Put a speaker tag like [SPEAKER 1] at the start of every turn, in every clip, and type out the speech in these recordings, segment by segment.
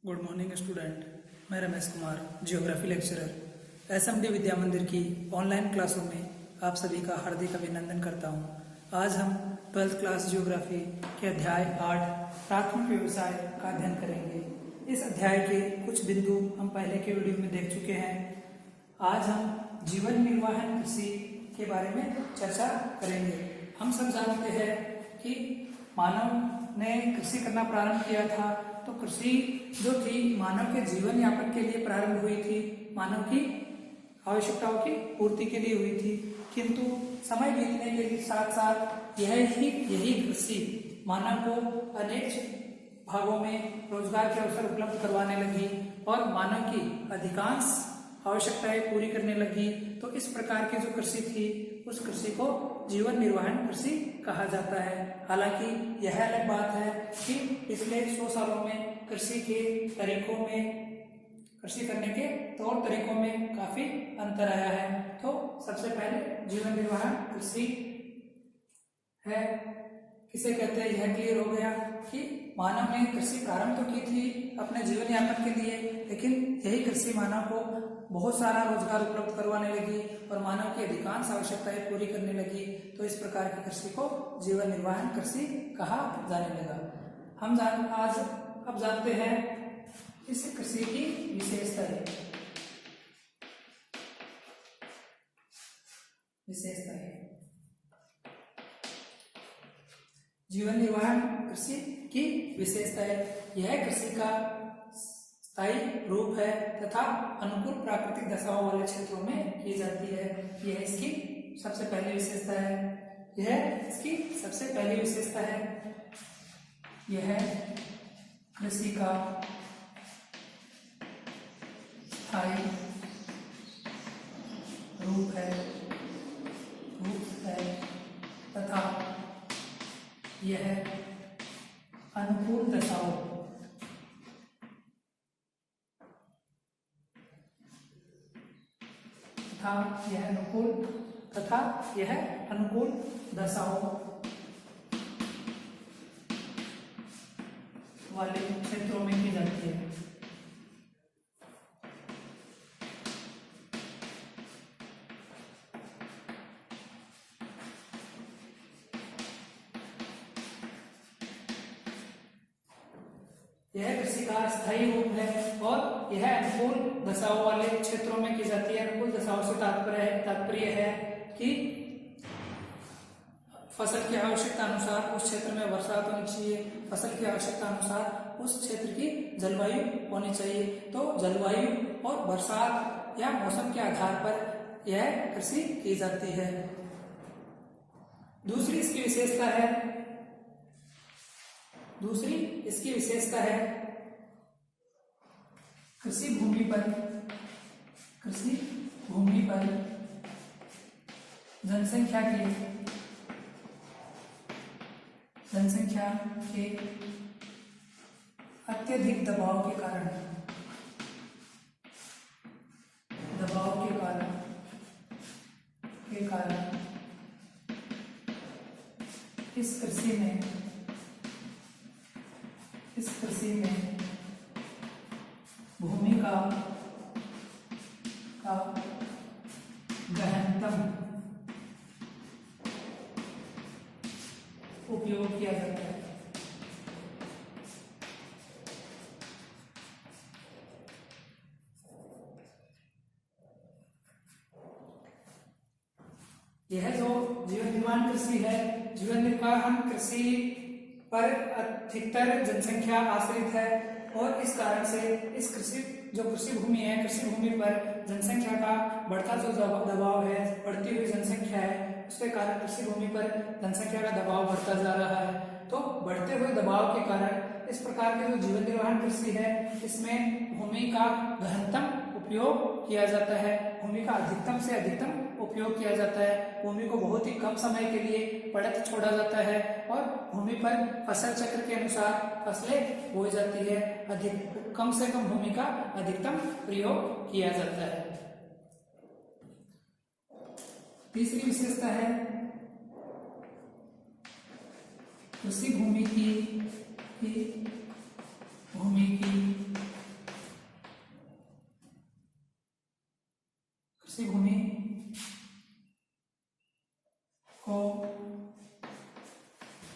[SPEAKER 1] Good morning student. मैं Ramesh Kumar, geography lecturer, SMD Vidya Mandir की online क्लासों में आप सभी का हार्दिक अभिनंदन करता हूं। आज हम 12th क्लास जियोग्राफी के अध्याय 8 प्राथमिक व्यवसाय का अध्ययन करेंगे। इस अध्याय के कुछ बिंदु हम पहले के वीडियो में देख चुके हैं। आज हम जीवन निर्वाहन कृषि के बारे में चर्चा करेंगे। हम सब जानते हैं कि मानव ने कृषि करना प्रारंभ किया था, तो कृषि जो थी मानव के जीवन यापन के लिए प्रारंभ हुई थी, मानव की आवश्यकताओं की पूर्ति के लिए हुई थी। किंतु समय बीतने के साथ साथ यही कृषि मानव को अनेक भागों में रोजगार के अवसर उपलब्ध करवाने लगी और मानव की अधिकांश आवश्यकताएं पूरी करने लगी। तो इस प्रकार की जो कृषि थी उस कृषि को जीवन निर्वाहन कृषि कहा जाता है। हालांकि यह अलग बात है कि पिछले 100 सालों में कृषि के तरीकों में, कृषि करने के तौर तरीकों में काफी अंतर आया है। तो सबसे पहले जीवन निर्वाहन कृषि है किसे कहते हैं, यह क्लियर हो गया कि मानव ने कृषि प्रारंभ तो की थी अपने जीवन यापन के लिए, लेकिन यही कृषि मानव को बहुत सारा रोजगार उपलब्ध करवाने लगी और मानव की अधिकांश आवश्यकताएं पूरी करने लगी। तो इस प्रकार की कृषि को जीवन निर्वाहन कृषि कहा जाने लगा। हम अब जानते हैं इस कृषि की विशेषताएं। जीवन निर्वाहन कृषि की विशेषताएं, यह कृषि का स्थायी रूप है तथा अनुकूल प्राकृतिक दशाओं वाले क्षेत्रों में की जाती है। यह इसकी सबसे पहली विशेषता है। यह कृषि का स्थायी रूप है तथा यह अनुकूल दशाओं वाले क्षेत्रों में की जाती है। यह कृषि का स्थायी रूप है और यह अनुकूल दशाओं वाले क्षेत्रों में की जाती है। अनुकूल दशाओं से तात्पर्य है कि फसल की आवश्यकता अनुसार उस क्षेत्र में बरसात होनी चाहिए, फसल की आवश्यकता अनुसार उस क्षेत्र की जलवायु होनी चाहिए। तो जलवायु और बरसात या मौसम के आधार पर यह कृषि की जाती है। दूसरी इसकी विशेषता है कृषि भूमि पर जनसंख्या के अत्यधिक दबाव के कारण इस कृषि में भूमि का गहनतम उपयोग किया जाता है। यह जो जीवन निर्वाहन कृषि है, जीवन निर्वाहन कृषि पर अधिकतर जनसंख्या आश्रित है और इस कारण से इस कृषि भूमि पर जनसंख्या का बढ़ता जो दबाव है, बढ़ती हुई जनसंख्या है, उसके कारण कृषि भूमि पर जनसंख्या का दबाव बढ़ता जा रहा है। तो बढ़ते हुए दबाव के कारण इस प्रकार की जो जीवन निर्वाहन कृषि है, इसमें भूमि का गहनतम उपयोग किया जाता है, भूमि का अधिकतम से अधिकतम उपयोग किया जाता है। भूमि को बहुत ही कम समय के लिए पड़त छोड़ा जाता है और भूमि पर फसल चक्र के अनुसार फसलें बोई जाती है। कम से कम भूमि का अधिकतम प्रयोग किया जाता है। तीसरी विशेषता है कृषि भूमि की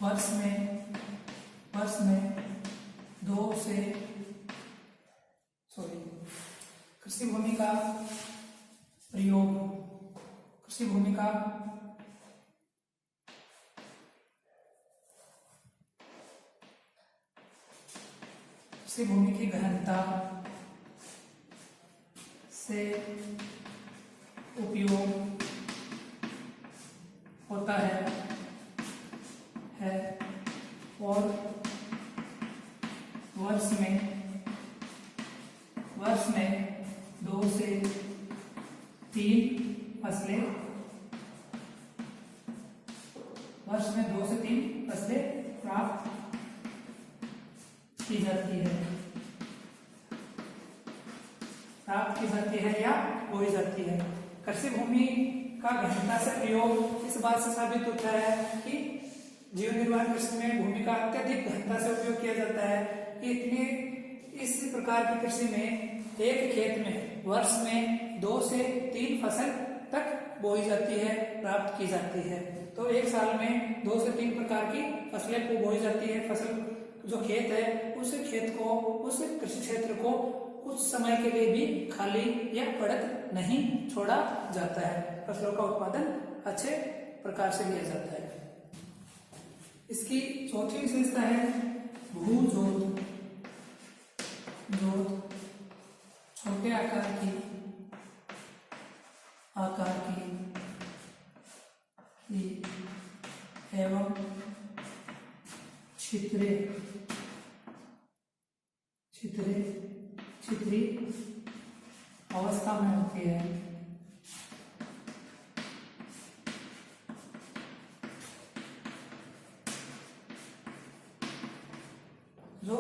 [SPEAKER 1] वर्ष में कृषि भूमि का प्रयोग, कृषि भूमि का कृषि भूमि की गहनता से उपयोग होता है और वर्ष में 2 से 3 फसलें प्राप्त की जाती है या बोई जाती है। कृषि भूमि का गहनता से प्रयोग इस बात से साबित होता है कि जीवन निर्वाह कृषि में भूमि का अत्यधिक गहनता से उपयोग किया जाता है कि इस प्रकार की कृषि में एक खेत में वर्ष में 2 से 3 फसल तक बोई जाती है, प्राप्त की जाती है। तो एक साल में 2 से 3 प्रकार की फसलें को बोई जाती है। फसल जो खेत है उस खेत को, उस कृषि क्षेत्र को कुछ समय के लिए भी खाली या पड़त नहीं छोड़ा जाता है। फसलों का उत्पादन अच्छे प्रकार से लिया जाता है। इसकी चौथी विशेषता है भू जोत। छोटे आकार की एवं छिद्री अवस्था में होती है। जो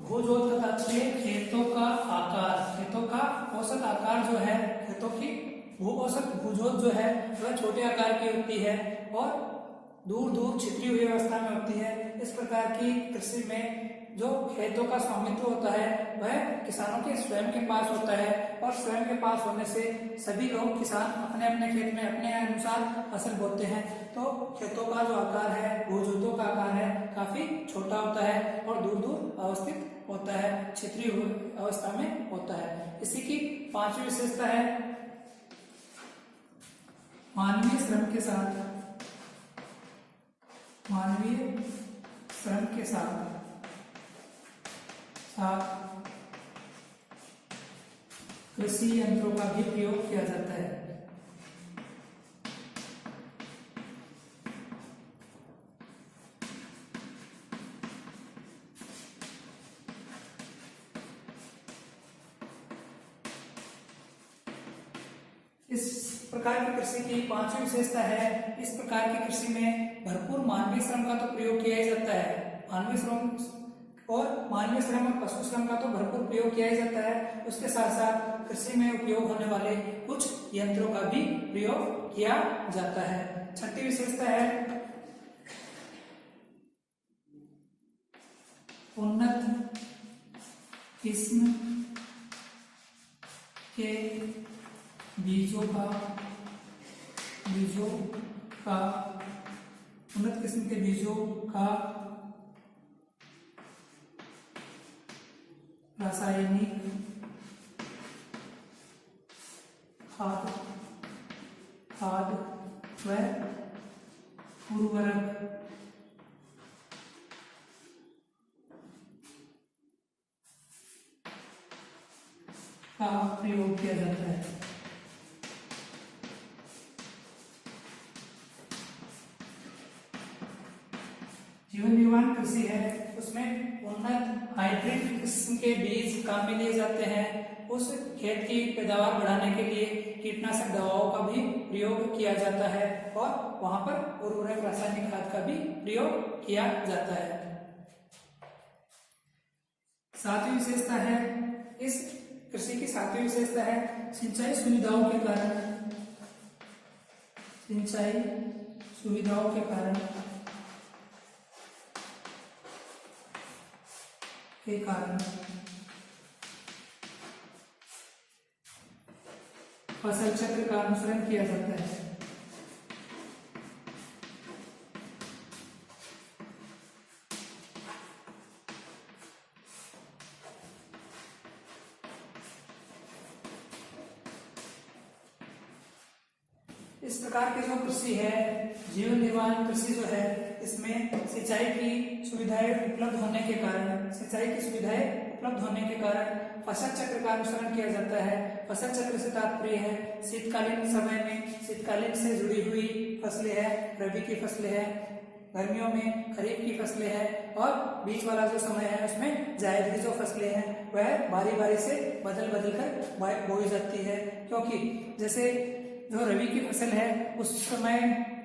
[SPEAKER 1] भूजोत का तात्पर्य खेतों का आकार, खेतों का औसत आकार जो है, खेतों की औसत भूजोत जो है वह छोटे आकार की होती है और दूर दूर छिपी हुई अवस्था में होती है। इस प्रकार की कृषि में जो खेतों का स्वामित्व होता है वह किसानों के स्वयं के पास होता है और स्वयं के पास होने से सभी लोग किसान अपने अपने खेत में अपने अनुसार फसल बोते हैं। तो खेतों का जो आकार है, भूजोतों का आकार है, काफी छोटा होता है और दूर दूर अवस्थित होता है, क्षेत्रीय अवस्था में होता है। इसी की पांचवी विशेषता है मानवीय श्रम के साथ कृषि यंत्रों का भी प्रयोग किया जाता है। इस प्रकार की कृषि की पांचवी विशेषता है, इस प्रकार की कृषि में भरपूर मानवीय श्रम का तो प्रयोग किया ही जाता है। मानवीय श्रम और पशु श्रम का तो भरपूर प्रयोग किया ही जाता है। उसके साथ साथ कृषि में उपयोग होने वाले कुछ यंत्रों का भी प्रयोग किया जाता है। छठी विशेषता है उन्नत किस्म के बीजों का रासायनिक खाद व उर्वरक का प्रयोग किया जाता है। जीवन निर्वाह कृषि है, उसमें उन्नत हाइब्रिड किस्म के बीज काम में लिए जाते हैं। उस खेत की पैदावार बढ़ाने के लिए कीटनाशक दवाओं का भी प्रयोग किया जाता है और वहां पर उर्वरक रासायनिक खाद का भी प्रयोग किया जाता है। सातवीं विशेषता है, इस कृषि की सातवीं विशेषता है सिंचाई सुविधाओं के कारण फसल चक्र का अनुसरण किया जाता है। इस प्रकार की जो कृषि है, जीवन निर्वाह कृषि जो है, इसमें सिंचाई की सुविधाएं उपलब्ध होने के कारण फसल चक्र का अनुसरण किया जाता है। फसल चक्र से तात्पर्य है शीतकालीन समय में शीतकालीन से जुड़ी हुई फसलें हैं, रबी की फसलें हैं, गर्मियों में खरीफ की फसलें हैं, और बीच वाला जो समय है उसमें जायद की जो फसलें हैं वह बारी बारी से बदल कर बोई जाती है। क्योंकि जैसे जो रबी की फसल है उस समय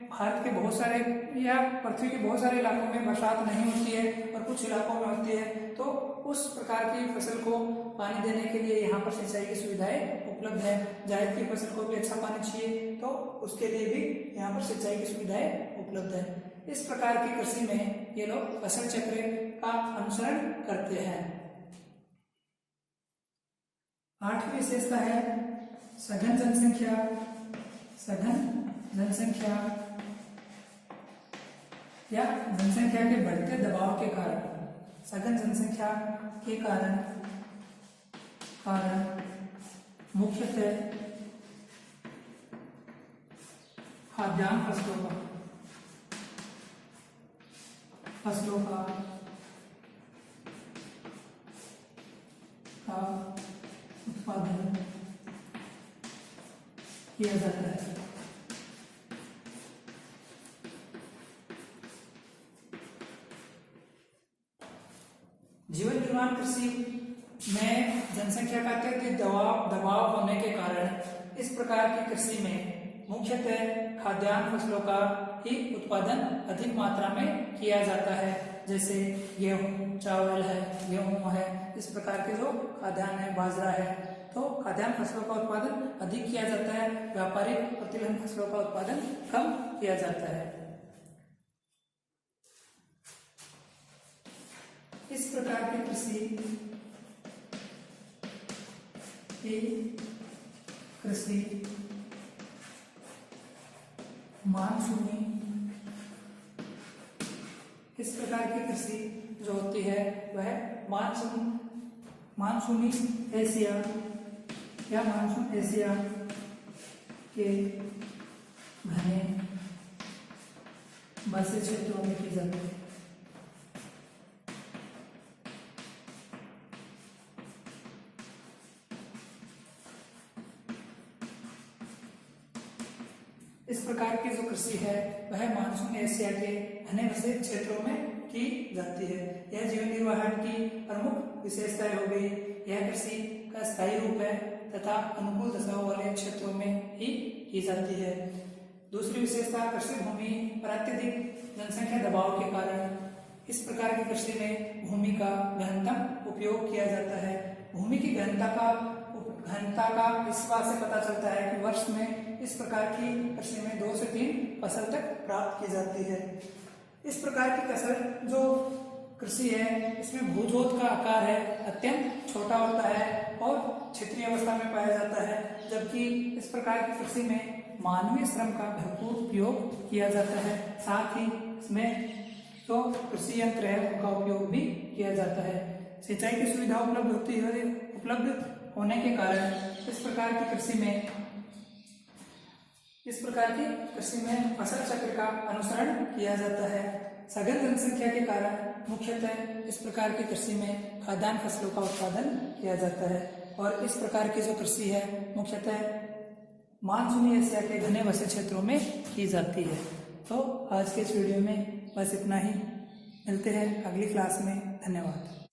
[SPEAKER 1] भारत के बहुत सारे या पृथ्वी के बहुत सारे इलाकों में बरसात नहीं होती है और कुछ इलाकों में होती है, तो उस प्रकार की फसल को पानी देने के लिए यहाँ पर सिंचाई की सुविधाएं उपलब्ध है। जायद की फसल को भी अच्छा पानी चाहिए तो उसके लिए भी यहाँ पर सिंचाई की सुविधाएं उपलब्ध है। इस प्रकार की कृषि में ये लोग फसल चक्र का अनुसरण करते हैं। 8वीं विशेषता है सघन जनसंख्या या जनसंख्या के बढ़ते दबाव के कारण, सघन जनसंख्या के कारण मुख्यतः खाद्यान्न फसलों का उत्पादन किया जाता है। जीवन निर्वाह कृषि में जनसंख्या का अत्यधिक दबाव होने के कारण इस प्रकार की कृषि में मुख्यतः खाद्यान्न फसलों का ही उत्पादन अधिक मात्रा में किया जाता है। जैसे गेहूं, चावल है, गेहूं है, इस प्रकार के जो खाद्यान्न है, बाजरा है, तो खाद्यान्न फसलों का उत्पादन अधिक किया जाता है, व्यापारिक और तिलहन फसलों का उत्पादन कम किया जाता है। इस प्रकार की कृषि मानसूनी, इस प्रकार की कृषि जो होती है वह मानसूनी एशिया या मानसून एशिया के घने बसे क्षेत्रों में की जाती है। इस प्रकार की जो कृषि है वह मानसून एशिया के घने बसे क्षेत्रों में की जाती है। यह जीवन निर्वाह की प्रमुख विशेषताएं हो गई। यह कृषि का स्थायी रूप है तथा अनुकूल दशाओं वाले क्षेत्रों में ही की जाती है। दूसरी विशेषता, कृषि भूमि पर अत्यधिक जनसंख्या दबाव के कारण इस प्रकार की कृषि में भूमि का गहनतम उपयोग किया जाता है। भूमि की घनता का इस बात से पता चलता है कि वर्ष में इस प्रकार की कृषि में 2 से 3 फसल तक प्राप्त की जाती है। इस प्रकार की जो कृषि है इसमें भूजोत का आकार है अत्यंत छोटा होता है और क्षेत्रीय अवस्था में पाया जाता है, जबकि इस प्रकार की कृषि में मानवीय श्रम का भरपूर उपयोग किया जाता है। साथ ही इसमें जो कृषि यंत्र है उनका उपयोग भी किया जाता है। सिंचाई की सुविधा उपलब्ध होने के कारण इस प्रकार की कृषि में फसल चक्र का अनुसरण किया जाता है। सघन जनसंख्या के कारण मुख्यतः इस प्रकार की कृषि में खाद्यान्न फसलों का उत्पादन किया जाता है और इस प्रकार की जो कृषि है मुख्यतः मानसूनी एशिया के घने बसे क्षेत्रों में की जाती है। तो आज के इस वीडियो में बस इतना ही। मिलते हैं अगली क्लास में। धन्यवाद।